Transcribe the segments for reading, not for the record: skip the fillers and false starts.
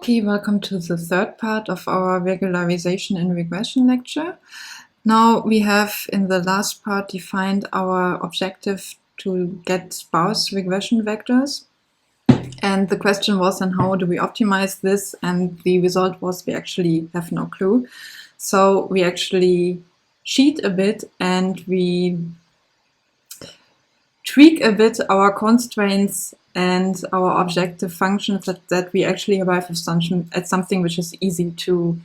Okay, welcome to the third part of our regularization and regression lecture. Now we have in the last part defined our objective to get sparse regression vectors. And the question was, and how do we optimize this? And the result was we actually have no clue. So we actually cheat a bit and we tweak a bit our constraints and our objective functions that we actually arrive at something which is easy to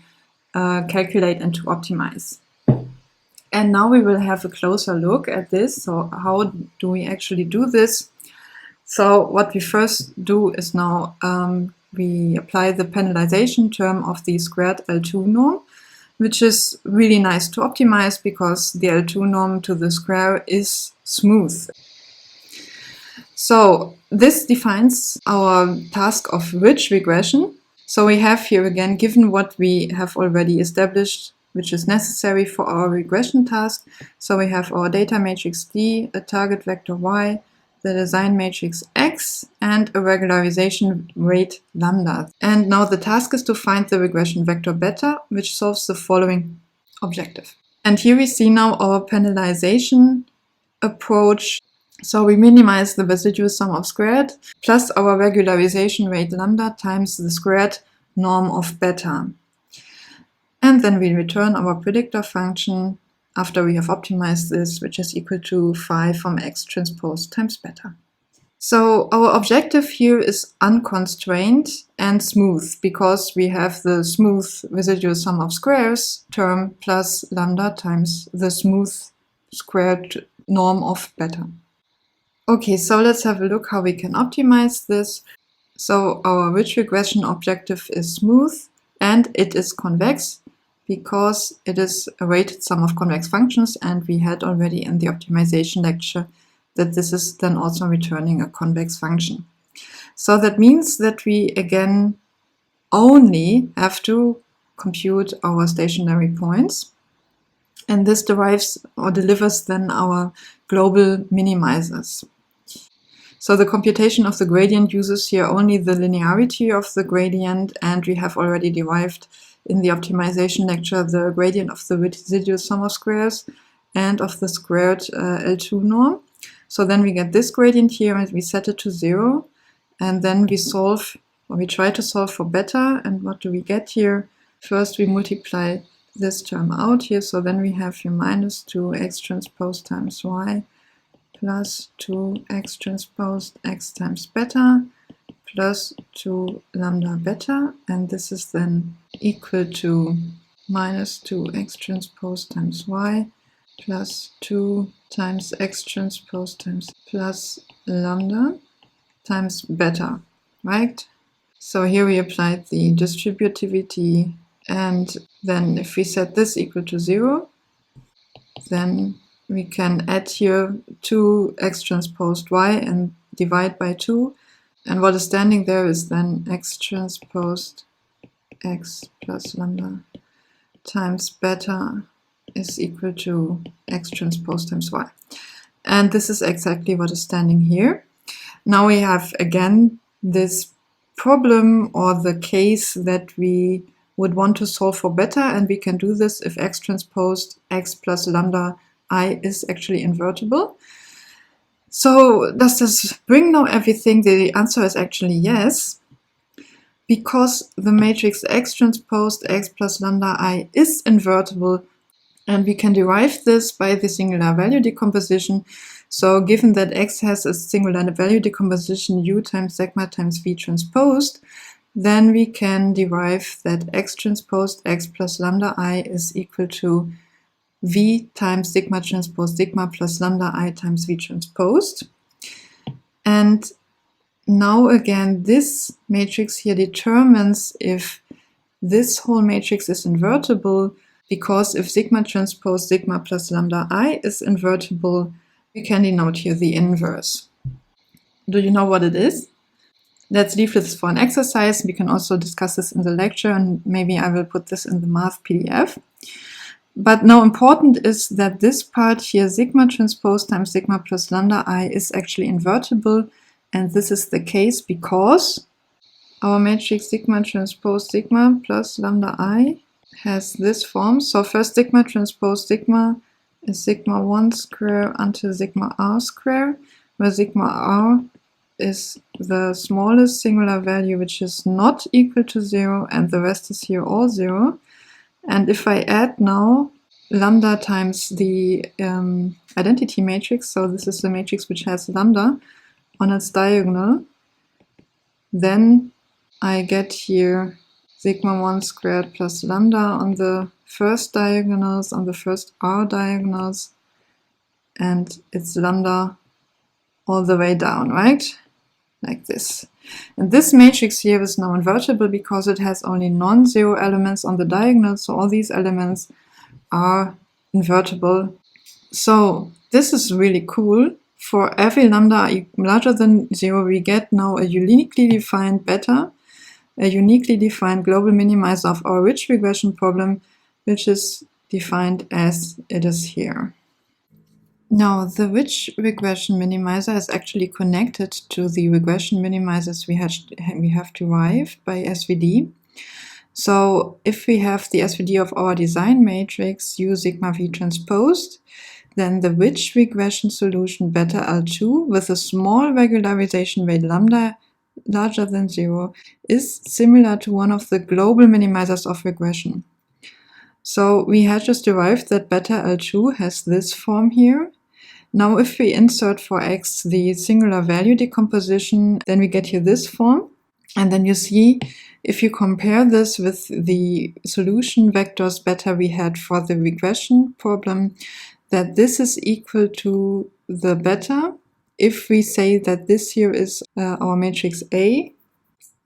calculate and to optimize. And now we will have a closer look at this. So how do we actually do this? So what we first do is now we apply the penalization term of the squared L2 norm, which is really nice to optimize because the L2 norm to the square is smooth. So this defines our task of rich regression. So we have here again, given what we have already established, which is necessary for our regression task. So we have our data matrix D, a target vector Y, the design matrix X, and a regularization rate lambda. And now the task is to find the regression vector beta, which solves the following objective. And here we see now our penalization approach. So we minimize the residual sum of squared plus our regularization rate lambda times the squared norm of beta. And then we return our predictor function after we have optimized this, which is equal to phi from x transpose times beta. So our objective here is unconstrained and smooth because we have the smooth residual sum of squares term plus lambda times the smooth squared norm of beta. Okay, so let's have a look how we can optimize this. So our rich regression objective is smooth and it is convex because it is a weighted sum of convex functions, and we had already in the optimization lecture that this is then also returning a convex function. So that means that we again only have to compute our stationary points, and this derives or delivers then our global minimizers. So the computation of the gradient uses here only the linearity of the gradient, and we have already derived in the optimization lecture the gradient of the residual sum of squares and of the squared L2 norm. So then we get this gradient here and we set it to 0, and then we solve, or we try to solve for beta. And what do we get here? First we multiply this term out here, so then we have here minus 2x transpose times y plus 2x transpose x times beta plus 2 lambda beta, and this is then equal to minus 2x transpose times y plus 2 times x transpose times plus lambda times beta, right? So here we applied the distributivity, and then if we set this equal to 0, then we can add here 2x transposed y and divide by 2. And what is standing there is then x transposed x plus lambda times beta is equal to x transpose times y. And this is exactly what is standing here. Now we have again this problem or the case that we would want to solve for beta, and we can do this if x transposed x plus lambda I is actually invertible. So does this bring now everything? The answer is actually yes, because the matrix x transposed x plus lambda I is invertible, and we can derive this by the singular value decomposition. So given that x has a singular value decomposition u times sigma times v transposed, then we can derive that x transposed x plus lambda I is equal to v times sigma transpose sigma plus lambda I times v transposed. And now again, this matrix here determines if this whole matrix is invertible, because if sigma transpose sigma plus lambda I is invertible, we can denote here the inverse. Do you know what it is? Let's leave this for an exercise. We can also discuss this in the lecture, and maybe I will put this in the math PDF. But now important is that this part here, sigma transpose times sigma plus lambda I, is actually invertible, and this is the case because our matrix sigma transpose sigma plus lambda I has this form. So first sigma transpose sigma is sigma 1 square until sigma r square, where sigma r is the smallest singular value which is not equal to 0, and the rest is here all 0. And if I add now lambda times the identity matrix, so this is the matrix which has lambda on its diagonal, then I get here sigma 1 squared plus lambda on the first diagonals, on the first r diagonals, and it's lambda all the way down, right? Like this. And this matrix here is now invertible because it has only non-zero elements on the diagonal, so all these elements are invertible. So this is really cool. For every lambda larger than 0, we get now a uniquely defined beta, a uniquely defined global minimizer of our ridge regression problem, which is defined as it is here. Now, the ridge regression minimizer is actually connected to the regression minimizers we have derived by SVD. So if we have the SVD of our design matrix U sigma V transposed, then the ridge regression solution beta L2 with a small regularization rate lambda larger than 0 is similar to one of the global minimizers of regression. So we had just derived that beta L2 has this form here. Now if we insert for x the singular value decomposition, then we get here this form. And then you see, if you compare this with the solution vectors beta we had for the regression problem, that this is equal to the beta if we say that this here is our matrix A.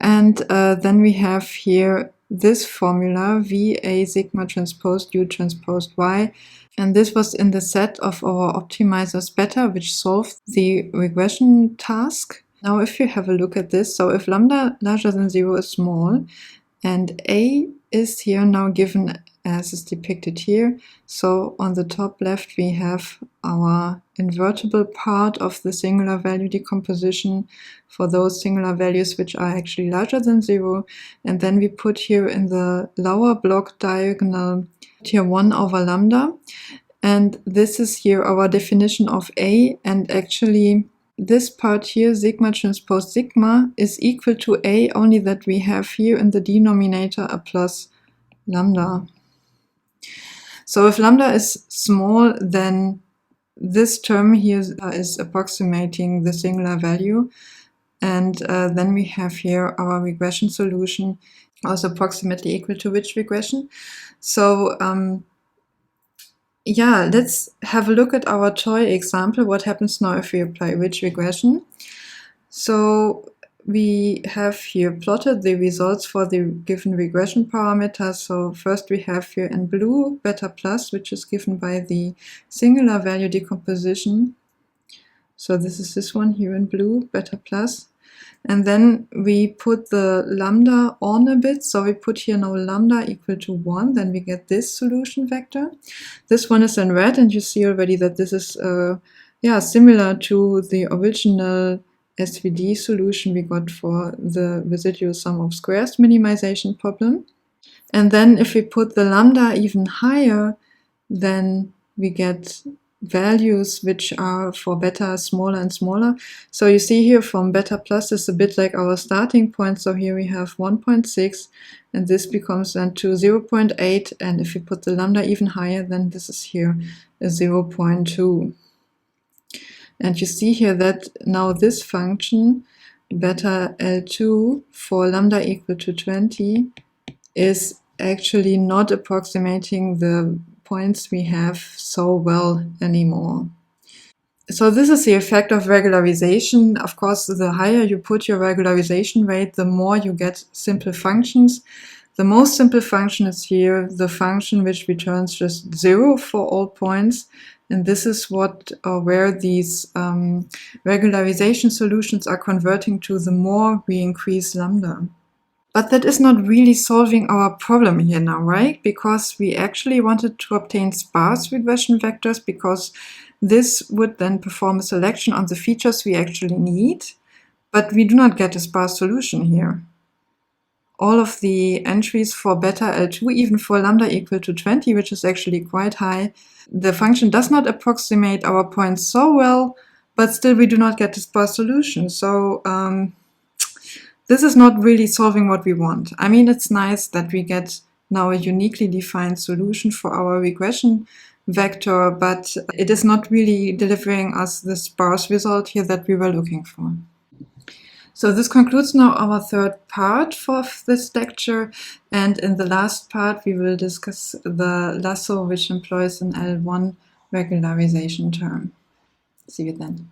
And then we have here this formula, VA sigma transposed U transposed Y. And this was in the set of our optimizers beta, which solved the regression task. Now, if you have a look at this, so if lambda larger than 0 is small, and A is here now given as is depicted here. So on the top left, we have our invertible part of the singular value decomposition for those singular values which are actually larger than 0. And then we put here in the lower block diagonal here 1 over lambda. And this is here our definition of A, and actually this part here, sigma transpose sigma, is equal to A, only that we have here in the denominator a plus lambda. So if lambda is small, then this term here is approximating the singular value. And then we have here our regression solution, also approximately equal to ridge regression. So yeah, let's have a look at our toy example. What happens now if we apply ridge regression? So we have here plotted the results for the given regression parameters. So first we have here in blue beta plus, which is given by the singular value decomposition. So this is this one here in blue, beta plus. And then we put the lambda on a bit. So we put here now lambda equal to 1. Then we get this solution vector. This one is in red, and you see already that this is similar to the original SVD solution we got for the residual sum of squares minimization problem. And then if we put the lambda even higher, then we get values which are for beta smaller and smaller. So you see here from beta plus is a bit like our starting point. So here we have 1.6, and this becomes then to 0.8. And if we put the lambda even higher, then this is here a 0.2. And you see here that now this function, beta L2 for lambda equal to 20, is actually not approximating the points we have so well anymore. So this is the effect of regularization. Of course, the higher you put your regularization rate, the more you get simple functions. The most simple function is here the function which returns just 0 for all points. And this is where these regularization solutions are converting to the more we increase lambda. But that is not really solving our problem here now, right? Because we actually wanted to obtain sparse regression vectors, because this would then perform a selection on the features we actually need. But we do not get a sparse solution here. all of the entries for beta L2, even for lambda equal to 20, which is actually quite high. The function does not approximate our points so well, but still we do not get the sparse solution. So this is not really solving what we want. I mean, it's nice that we get now a uniquely defined solution for our regression vector, but it is not really delivering us the sparse result here that we were looking for. So this concludes now our third part for this lecture, and in the last part we will discuss the lasso which employs an L1 regularization term. See you then.